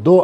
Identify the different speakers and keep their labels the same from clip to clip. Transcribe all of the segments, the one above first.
Speaker 1: 2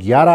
Speaker 1: 11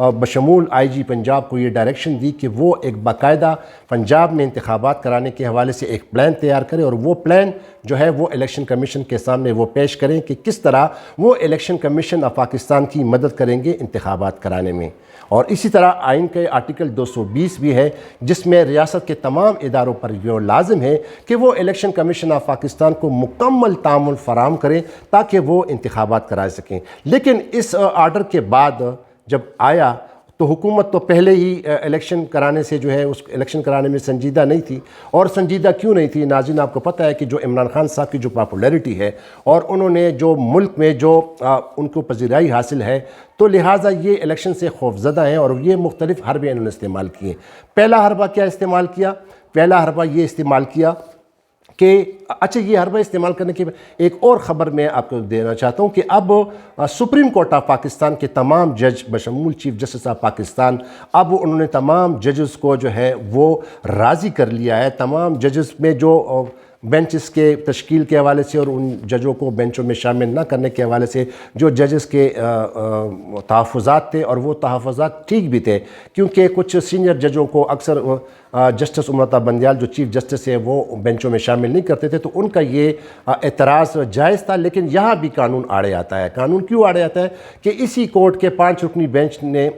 Speaker 1: بشمول IG پنجاب کو یہ ڈائریکشن دی کہ وہ ایک باقاعدہ پنجاب میں انتخابات کرانے کے حوالے سے ایک پلان تیار کرے، اور وہ پلان جو ہے وہ الیکشن کمیشن کے سامنے وہ پیش کریں کہ کس طرح وہ الیکشن کمیشن آف پاکستان کی مدد کریں گے انتخابات کرانے میں۔ اور اسی طرح آئین کے آرٹیکل 220 بھی ہے جس میں ریاست کے تمام اداروں پر یہ لازم ہے کہ وہ الیکشن کمیشن آف پاکستان کو مکمل تعاون فراہم کریں تاکہ وہ انتخابات کرا سکیں۔ لیکن اس آرڈر کے بعد جب آیا تو حکومت تو پہلے ہی الیکشن کرانے سے جو ہے اس الیکشن کرانے میں سنجیدہ نہیں تھی، اور سنجیدہ کیوں نہیں تھی؟ ناظرین آپ کو پتہ ہے کہ جو عمران خان صاحب کی جو پاپولیرٹی ہے اور انہوں نے جو ملک میں جو ان کو پذیرائی حاصل ہے، تو لہٰذا یہ الیکشن سے خوفزدہ ہیں اور یہ مختلف حربے انہوں نے استعمال کیے۔ پہلا حربہ کیا استعمال کیا؟ پہلا حربہ یہ استعمال کیا کہ اچھا، یہ حربہ استعمال کرنے کی ایک اور خبر میں آپ کو دینا چاہتا ہوں کہ اب سپریم کورٹ آف پاکستان کے تمام جج بشمول چیف جسٹس آف پاکستان، اب انہوں نے تمام ججز کو جو ہے وہ راضی کر لیا ہے۔ تمام ججز میں جو بینچز کے تشکیل کے حوالے سے اور ان ججوں کو بینچوں میں شامل نہ کرنے کے حوالے سے جو ججز کے تحفظات تھے، اور وہ تحفظات ٹھیک بھی تھے، کیونکہ کچھ سینئر ججوں کو اکثر جسٹس عمرتا بندیال جو چیف جسٹس ہیں وہ بینچوں میں شامل نہیں کرتے تھے، تو ان کا یہ اعتراض جائز تھا۔ لیکن یہاں بھی قانون آڑے آتا ہے۔ قانون کیوں آڑے آتا ہے کہ اسی کورٹ کے 5 رکنی بینچ نے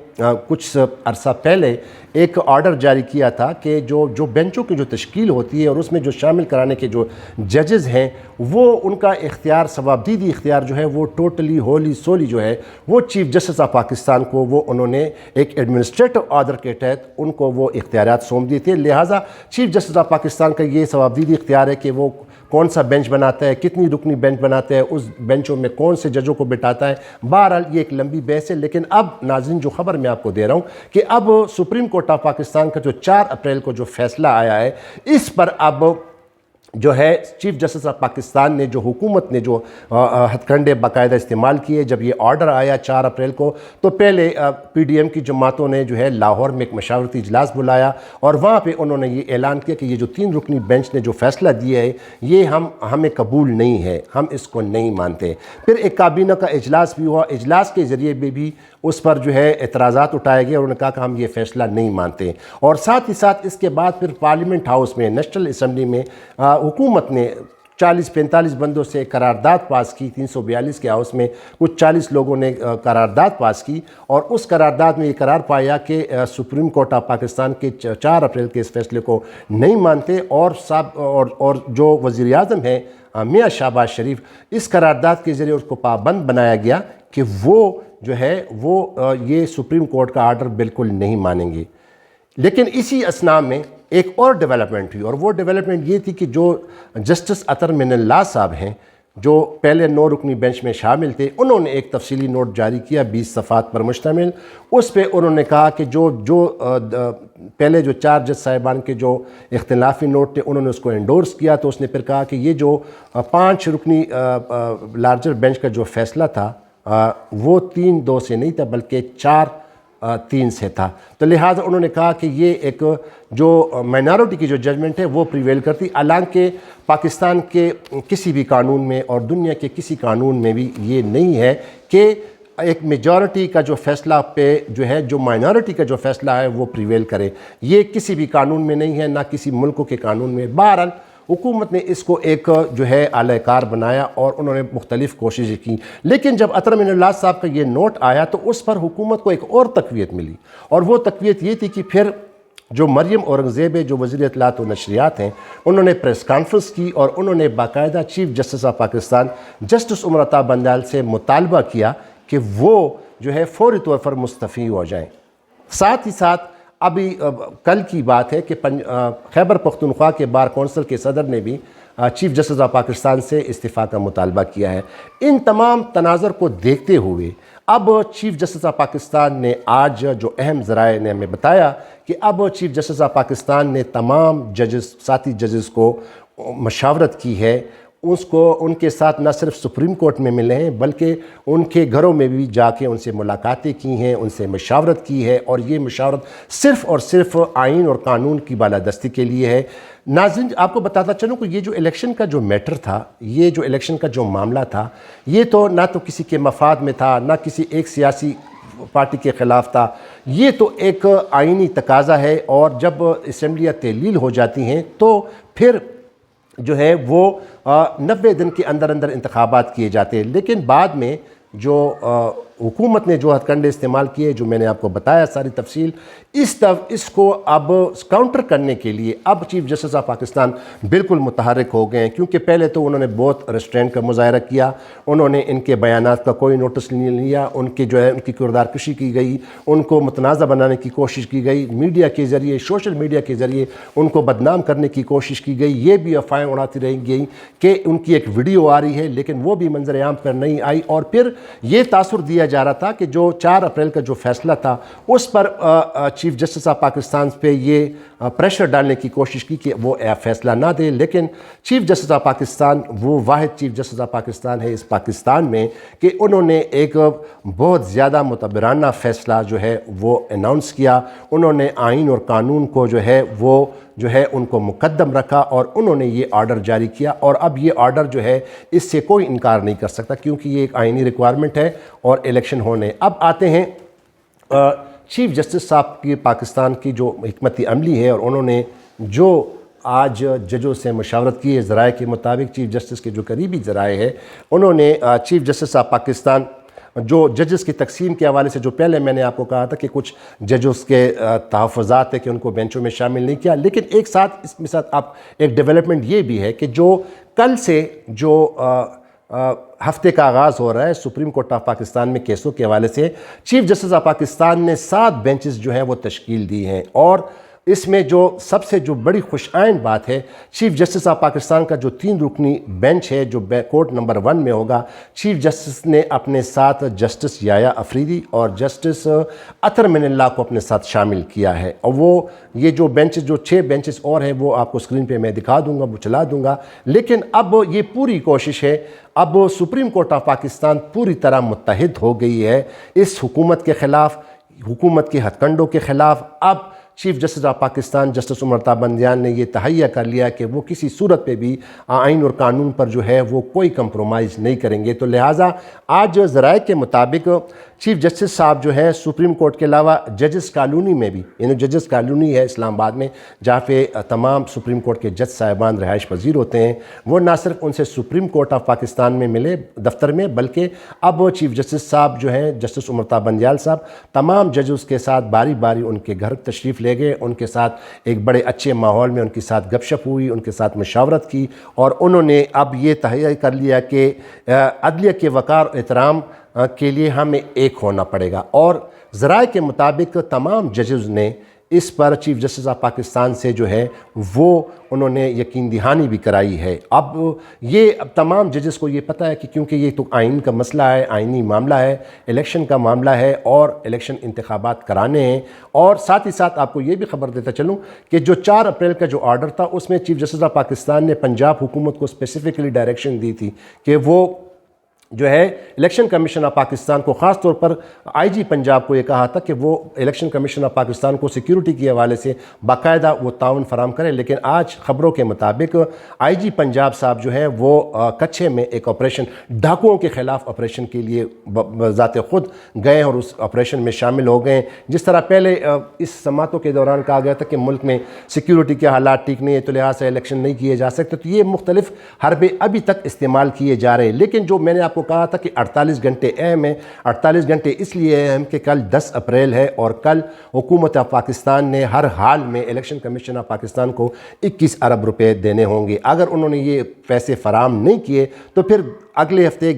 Speaker 1: کچھ عرصہ پہلے ایک آرڈر جاری کیا تھا کہ جو بینچوں کی جو تشکیل ہوتی ہے اور اس میں جو شامل کرانے کے جو ججز ہیں، وہ ان کا اختیار، ثوابدیدی اختیار جو ہے وہ ٹوٹلی ہولی سولی جو ہے وہ چیف جسٹس آف پاکستان کو وہ انہوں نے ایک ایڈمنسٹریٹو آرڈر کے تحت ان کو وہ اختیارات سونپ دیے تھے۔ لہٰذا چیف جسٹس آف پاکستان کا یہ ثوابدیدی اختیار ہے کہ وہ کون سا بینچ بناتا ہے، کتنی رکنی بینچ بناتا ہے، اس بینچوں میں کون سے ججوں کو بٹھاتا ہے۔ بہرحال یہ ایک لمبی بحث ہے، لیکن اب ناظرین جو خبر میں آپ کو دے رہا ہوں کہ اب سپریم کورٹ آف پاکستان کا جو 4 اپریل کو جو فیصلہ آیا ہے، اس پر اب جو ہے چیف جسٹس آف پاکستان نے جو حکومت نے جو ہتھ کنڈے باقاعدہ استعمال کیے، جب یہ آرڈر آیا 4 اپریل کو، تو پہلے PDM کی جماعتوں نے جو ہے لاہور میں ایک مشاورتی اجلاس بلایا، اور وہاں پہ انہوں نے یہ اعلان کیا کہ یہ جو 3 رکنی بینچ نے جو فیصلہ دیا ہے یہ ہمیں قبول نہیں ہے، ہم اس کو نہیں مانتے۔ پھر ایک کابینہ کا اجلاس بھی ہوا، اجلاس کے ذریعے بھی اس پر جو ہے اعتراضات اٹھائے گئے، اور انہوں نے کہا کہ ہم یہ فیصلہ نہیں مانتے۔ اور ساتھ ہی ساتھ اس کے بعد پھر پارلیمنٹ ہاؤس میں، نیشنل اسمبلی میں حکومت نے 40-45 بندوں سے قرارداد پاس کی، 342 کے ہاؤس میں کچھ 40 لوگوں نے قرارداد پاس کی، اور اس قرارداد میں یہ قرار پایا کہ سپریم کورٹ آف پاکستان کے 4 اپریل کے اس فیصلے کو نہیں مانتے، اور جو وزیر اعظم ہیں میاں شہباز شریف، اس قرارداد کے ذریعے اس کو پابند بنایا گیا کہ وہ جو ہے وہ یہ سپریم کورٹ کا آرڈر بالکل نہیں مانیں گے۔ لیکن اسی اثناء میں ایک اور ڈیولپمنٹ ہوئی، اور وہ ڈیولپمنٹ یہ تھی کہ جو جسٹس عطر من اللہ صاحب ہیں جو پہلے 9 رکنی بینچ میں شامل تھے، انہوں نے ایک تفصیلی نوٹ جاری کیا 20 صفحات پر مشتمل۔ اس پہ انہوں نے کہا کہ جو پہلے جو 4 جج صاحبان کے جو اختلافی نوٹ تھے انہوں نے اس کو انڈورس کیا، تو اس نے پھر کہا کہ یہ جو 5 رکنی لارجر بینچ کا جو فیصلہ تھا وہ 3-2 سے نہیں تھا بلکہ 4-3 سے تھا، تو لہٰذا انہوں نے کہا کہ یہ ایک جو مائنارٹی کی جو ججمنٹ ہے وہ پریویل کرتی، حالانکہ پاکستان کے کسی بھی قانون میں اور دنیا کے کسی قانون میں بھی یہ نہیں ہے کہ ایک میجورٹی کا جو فیصلہ پہ جو ہے جو مائنارٹی کا جو فیصلہ ہے وہ پریویل کرے، یہ کسی بھی قانون میں نہیں ہے، نہ کسی ملکوں کے قانون میں۔ بہرحال حکومت نے اس کو ایک جو ہے اعلی کار بنایا اور انہوں نے مختلف کوششیں کی، لیکن جب عطر من اللہ صاحب کا یہ نوٹ آیا تو اس پر حکومت کو ایک اور تقویت ملی، اور وہ تقویت یہ تھی کہ پھر جو مریم اورنگزیب جو وزیر اطلاعات و نشریات ہیں، انہوں نے پریس کانفرنس کی اور انہوں نے باقاعدہ chief justice of Pakistan justice Umar Ata Bandial سے مطالبہ کیا کہ وہ جو ہے فوری طور پر مستعفی ہو جائیں۔ ساتھ ہی ساتھ ابھی کل کی بات ہے کہ خیبر پختونخوا کے بار کونسل کے صدر نے بھی چیف جسٹس آف پاکستان سے استعفیٰ کا مطالبہ کیا ہے۔ ان تمام تناظر کو دیکھتے ہوئے اب چیف جسٹس آف پاکستان نے آج جو اہم ذرائع نے ہمیں بتایا کہ اب چیف جسٹس آف پاکستان نے تمام ججز، ساتھی ججز کو مشاورت کی ہے، اس کو ان کے ساتھ نہ صرف سپریم کورٹ میں ملے ہیں بلکہ ان کے گھروں میں بھی جا کے ان سے ملاقاتیں کی ہیں، ان سے مشاورت کی ہے، اور یہ مشاورت صرف اور صرف آئین اور قانون کی بالادستی کے لیے ہے۔ ناظرین آپ کو بتاتا چلوں کہ یہ جو الیکشن کا جو میٹر تھا، یہ جو الیکشن کا جو معاملہ تھا، یہ تو نہ تو کسی کے مفاد میں تھا، نہ کسی ایک سیاسی پارٹی کے خلاف تھا. یہ تو ایک آئینی تقاضا ہے، اور جب اسمبلیاں تعلیل ہو جاتی ہیں تو پھر جو ہے وہ 90 دن کے اندر اندر انتخابات کیے جاتے ہیں. لیکن بعد میں جو حکومت نے جو ہتھ کنڈے استعمال کیے، جو میں نے آپ کو بتایا ساری تفصیل، اس کو اب کاؤنٹر کرنے کے لیے اب چیف جسٹس آف پاکستان بالکل متحرک ہو گئے ہیں. کیونکہ پہلے تو انہوں نے بہت ریسٹرینٹ کا مظاہرہ کیا، انہوں نے ان کے بیانات کا کوئی نوٹس نہیں لیا، ان کی جو ہے ان کی کردار کشی کی گئی، ان کو متنازع بنانے کی کوشش کی گئی، میڈیا کے ذریعے، سوشل میڈیا کے ذریعے ان کو بدنام کرنے کی کوشش کی گئی. یہ بھی افواہیں اڑاتی رہ گئی کہ ان کی ایک ویڈیو آ رہی ہے، لیکن وہ بھی منظر عام پر نہیں آئی. اور پھر یہ تاثر دیا جا رہا تھا کہ جو 4 اپریل کا جو فیصلہ تھا اس پر چیف جسٹس آف پاکستان پہ یہ پریشر ڈالنے کی کوشش کی کہ وہ فیصلہ نہ دے. لیکن چیف جسٹس آف پاکستان وہ واحد چیف جسٹس آف پاکستان ہے اس پاکستان میں کہ انہوں نے ایک بہت زیادہ معتبرانہ فیصلہ جو ہے وہ اناؤنس کیا. انہوں نے آئین اور قانون کو جو ہے ان کو مقدم رکھا، اور انہوں نے یہ آرڈر جاری کیا. اور اب یہ آرڈر جو ہے اس سے کوئی انکار نہیں کر سکتا، کیونکہ یہ ایک آئینی ریکوائرمنٹ ہے اور الیکشن ہونے. اب آتے ہیں چیف جسٹس صاحب کی پاکستان کی جو حکمت عملی ہے، اور انہوں نے جو آج ججوں سے مشاورت کی ہے ذرائع کے مطابق، چیف جسٹس کے جو قریبی ذرائع ہے، انہوں نے چیف جسٹس آف پاکستان جو ججز کی تقسیم کے حوالے سے، جو پہلے میں نے آپ کو کہا تھا کہ کچھ ججز کے تحفظات ہے کہ ان کو بینچوں میں شامل نہیں کیا، لیکن ایک ساتھ اس میں ساتھ آپ ایک ڈیولپمنٹ یہ بھی ہے کہ جو کل سے جو ہفتے کا آغاز ہو رہا ہے سپریم کورٹ آف پاکستان میں کیسوں کے حوالے سے، چیف جسٹس آف پاکستان نے 7 بینچز جو ہیں وہ تشکیل دی ہیں. اور اس میں جو سب سے جو بڑی خوش آئند بات ہے، چیف جسٹس آف پاکستان کا جو 3 رکنی بینچ ہے جو کورٹ نمبر 1 میں ہوگا، چیف جسٹس نے اپنے ساتھ جسٹس یحییٰ افریدی اور جسٹس اطہر من اللہ کو اپنے ساتھ شامل کیا ہے. اور وہ یہ جو بینچز، جو 6 بینچز اور ہیں، وہ آپ کو اسکرین پہ میں دکھا دوں گا، وہ چلا دوں گا. لیکن اب یہ پوری کوشش ہے، اب سپریم کورٹ آف پاکستان پوری طرح متحد ہو گئی ہے اس حکومت کے خلاف، حکومت کے ہتھ کنڈوں کے خلاف. اب chief justice of Pakistan justice Umar Ata Bandial نے یہ تہیہ کر لیا کہ وہ کسی صورت پہ بھی آئین اور قانون پر جو ہے وہ کوئی کمپرومائز نہیں کریں گے. تو لہٰذا آج ذرائع کے مطابق چیف جسٹس صاحب جو ہے سپریم کورٹ کے علاوہ ججز کالونی میں بھی، یعنی ججز کالونی ہے اسلام آباد میں جہاں پہ تمام سپریم کورٹ کے جج صاحبان رہائش پذیر ہوتے ہیں، وہ نہ صرف ان سے سپریم کورٹ آف پاکستان میں ملے دفتر میں، بلکہ اب چیف جسٹس صاحب جو ہیں جسٹس عمر تا بندیال صاحب تمام ججز کے ساتھ باری باری ان کے گھر تشریف لے گئے، ان کے ساتھ ایک بڑے اچھے ماحول میں ان کے ساتھ گپ شپ ہوئی، ان کے ساتھ مشاورت کی، اور انہوں نے اب یہ تہیہ کر لیا کہ عدلیہ کے وقار اور احترام کے لیے ہمیں ایک ہونا پڑے گا. اور ذرائع کے مطابق تمام ججز نے اس پر چیف جسٹس آف پاکستان سے جو ہے وہ انہوں نے یقین دہانی بھی کرائی ہے. اب تمام ججز کو یہ پتہ ہے کہ کیونکہ یہ تو آئین کا مسئلہ ہے، آئینی معاملہ ہے، الیکشن کا معاملہ ہے، اور الیکشن انتخابات کرانے ہیں. اور ساتھ ہی ساتھ آپ کو یہ بھی خبر دیتا چلوں کہ جو 4 اپریل کا جو آرڈر تھا اس میں چیف جسٹس آف پاکستان نے پنجاب حکومت کو اسپیسیفکلی ڈائریکشن دی تھی کہ وہ جو ہے الیکشن کمیشن آف پاکستان کو، خاص طور پر آئی جی پنجاب کو یہ کہا تھا کہ وہ الیکشن کمیشن آف پاکستان کو سیکیورٹی کے حوالے سے باقاعدہ وہ تعاون فراہم کرے. لیکن آج خبروں کے مطابق آئی جی پنجاب صاحب جو ہے وہ کچھے میں ایک آپریشن، ڈاکوؤں کے خلاف آپریشن کے لیے ذات خود گئے اور اس آپریشن میں شامل ہو گئے. جس طرح پہلے اس سماعتوں کے دوران کہا گیا تھا کہ ملک میں سیکیورٹی کے حالات ٹھیک نہیں ہے تو لہٰذا الیکشن نہیں کیے جا سکتے، تو یہ مختلف حربے ابھی تک استعمال کیے جا رہے ہیں. لیکن جو میں نے آپ کو کہا تھا کہ 48 گھنٹے اہم ہیں، 48 گھنٹے اس لیے اہم کہ کل 10 اپریل ہے، اور کل حکومت پاکستان نے ہر حال میں الیکشن کمیشن آف پاکستان کو 21 ارب روپے دینے ہوں گے. اگر انہوں نے یہ پیسے فراہم نہیں کیے تو پھر اگلے ہفتے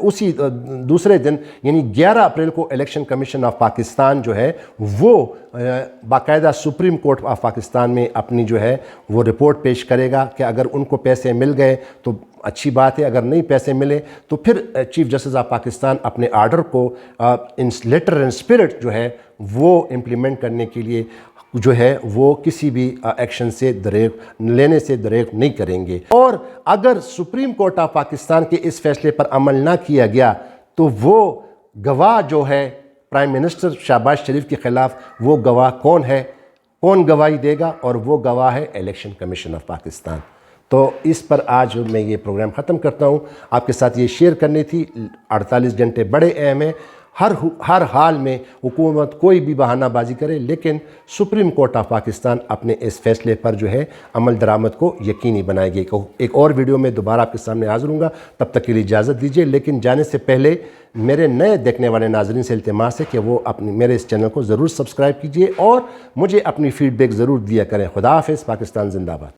Speaker 1: اسی دوسرے دن یعنی 11 اپریل کو الیکشن کمیشن آف پاکستان جو ہے وہ باقاعدہ سپریم کورٹ آف پاکستان میں اپنی جو ہے وہ رپورٹ پیش کرے گا کہ اگر ان کو پیسے مل گئے تو اچھی بات ہے، اگر نہیں پیسے ملے تو پھر چیف جسٹس آف پاکستان اپنے آرڈر کو ان لیٹر اینڈ اسپرٹ جو ہے وہ امپلیمنٹ کرنے کے لیے جو ہے وہ کسی بھی ایکشن سے لینے سے دریغ نہیں کریں گے. اور اگر سپریم کورٹ آف پاکستان کے اس فیصلے پر عمل نہ کیا گیا تو وہ گواہ جو ہے پرائم منسٹر شہباز شریف کے خلاف، وہ گواہ کون ہے، کون گواہی دے گا، اور وہ گواہ ہے الیکشن کمیشن آف پاکستان. تو اس پر آج میں یہ پروگرام ختم کرتا ہوں. آپ کے ساتھ یہ شیئر کرنی تھی. 48 گھنٹے بڑے اہم ہیں. ہر حال میں حکومت کوئی بھی بہانہ بازی کرے، لیکن سپریم کورٹ آف پاکستان اپنے اس فیصلے پر جو ہے عمل درآمد کو یقینی بنائے گی۔ ایک اور ویڈیو میں دوبارہ آپ کے سامنے حاضر ہوں گا، تب تک کے لیے اجازت دیجیے۔ لیکن جانے سے پہلے میرے نئے دیکھنے والے ناظرین سے التماس ہے کہ وہ میرے اس چینل کو ضرور سبسکرائب کیجیے اور مجھے اپنی فیڈ بیک ضرور دیا کریں۔ خدا حافظ، پاکستان زندہ باد۔